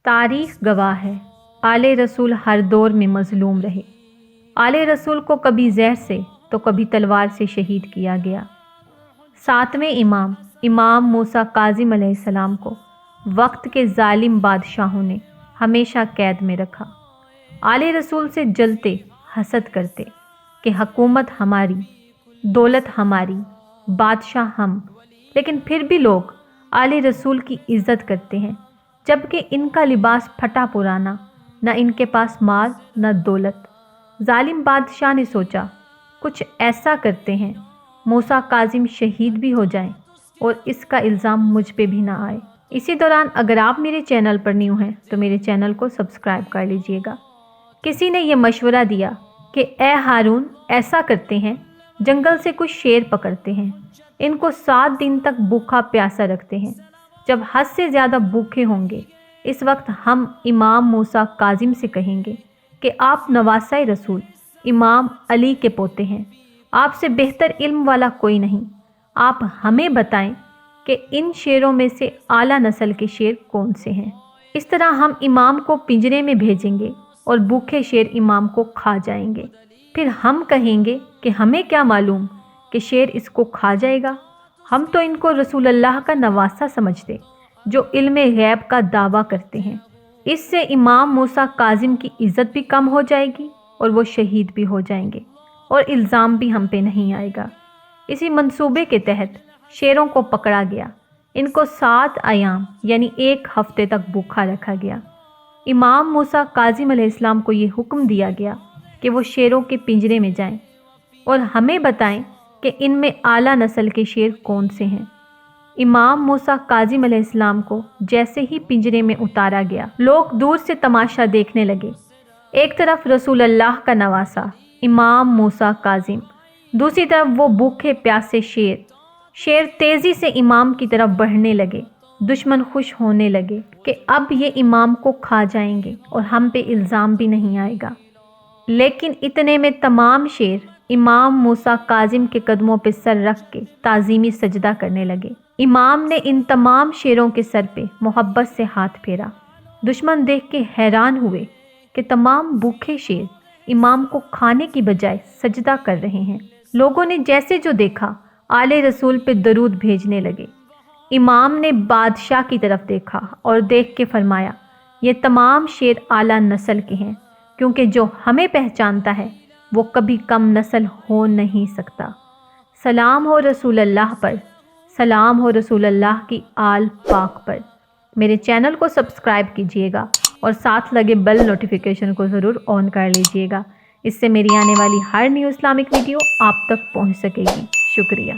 تاریخ گواہ ہے آل رسول ہر دور میں مظلوم رہے۔ آل رسول کو کبھی زہر سے تو کبھی تلوار سے شہید کیا گیا۔ ساتویں امام موسیٰ کاظم علیہ السلام کو وقت کے ظالم بادشاہوں نے ہمیشہ قید میں رکھا۔ آل رسول سے جلتے، حسد کرتے کہ حکومت ہماری، دولت ہماری، بادشاہ ہم، لیکن پھر بھی لوگ آل رسول کی عزت کرتے ہیں، جبکہ ان کا لباس پھٹا پرانا، نہ ان کے پاس مال نہ دولت۔ ظالم بادشاہ نے سوچا کچھ ایسا کرتے ہیں موسیٰ کاظم شہید بھی ہو جائیں اور اس کا الزام مجھ پہ بھی نہ آئے۔ اسی دوران اگر آپ میرے چینل پر نیو ہیں تو میرے چینل کو سبسکرائب کر لیجئے گا۔ کسی نے یہ مشورہ دیا کہ اے ہارون، ایسا کرتے ہیں جنگل سے کچھ شیر پکڑتے ہیں، ان کو 7 دن تک بھوکا پیاسا رکھتے ہیں، جب حد سے زیادہ بھوکے ہوں گے اس وقت ہم امام موسیٰ کاظم سے کہیں گے کہ آپ نواسۂ رسول امام علی کے پوتے ہیں، آپ سے بہتر علم والا کوئی نہیں، آپ ہمیں بتائیں کہ ان شیروں میں سے اعلیٰ نسل کے شیر کون سے ہیں۔ اس طرح ہم امام کو پنجرے میں بھیجیں گے اور بھوکے شیر امام کو کھا جائیں گے، پھر ہم کہیں گے کہ ہمیں کیا معلوم کہ شیر اس کو کھا جائے گا، ہم تو ان کو رسول اللہ کا نواسہ سمجھتے جو علم غیب کا دعویٰ کرتے ہیں۔ اس سے امام موسیٰ کاظم کی عزت بھی کم ہو جائے گی اور وہ شہید بھی ہو جائیں گے اور الزام بھی ہم پہ نہیں آئے گا۔ اسی منصوبے کے تحت شیروں کو پکڑا گیا، ان کو 7 ایام یعنی 1 ہفتے تک بھوکا رکھا گیا۔ امام موسیٰ کاظم علیہ السلام کو یہ حکم دیا گیا کہ وہ شیروں کے پنجرے میں جائیں اور ہمیں بتائیں کہ ان میں اعلیٰ نسل کے شیر کون سے ہیں۔ امام موسیٰ کاظم علیہ السلام کو جیسے ہی پنجرے میں اتارا گیا، لوگ دور سے تماشا دیکھنے لگے۔ ایک طرف رسول اللہ کا نواسہ امام موسیٰ کاظم، دوسری طرف وہ بھوکے پیاسے شیر تیزی سے امام کی طرف بڑھنے لگے۔ دشمن خوش ہونے لگے کہ اب یہ امام کو کھا جائیں گے اور ہم پہ الزام بھی نہیں آئے گا، لیکن اتنے میں تمام شیر امام موسیٰ کاظم کے قدموں پہ سر رکھ کے تعظیمی سجدہ کرنے لگے۔ امام نے ان تمام شیروں کے سر پہ محبت سے ہاتھ پھیرا۔ دشمن دیکھ کے حیران ہوئے کہ تمام بھوکے شیر امام کو کھانے کی بجائے سجدہ کر رہے ہیں۔ لوگوں نے جیسے جو دیکھا آل رسول پہ درود بھیجنے لگے۔ امام نے بادشاہ کی طرف دیکھا اور دیکھ کے فرمایا یہ تمام شیر اعلیٰ نسل کے ہیں، کیونکہ جو ہمیں پہچانتا ہے وہ کبھی کم نسل ہو نہیں سکتا۔ سلام ہو رسول اللہ پر، سلام ہو رسول اللہ کی آل پاک پر۔ میرے چینل کو سبسکرائب کیجئے گا اور ساتھ لگے بیل نوٹیفیکیشن کو ضرور آن کر لیجئے گا، اس سے میری آنے والی ہر نیو اسلامک ویڈیو آپ تک پہنچ سکے گی۔ شکریہ۔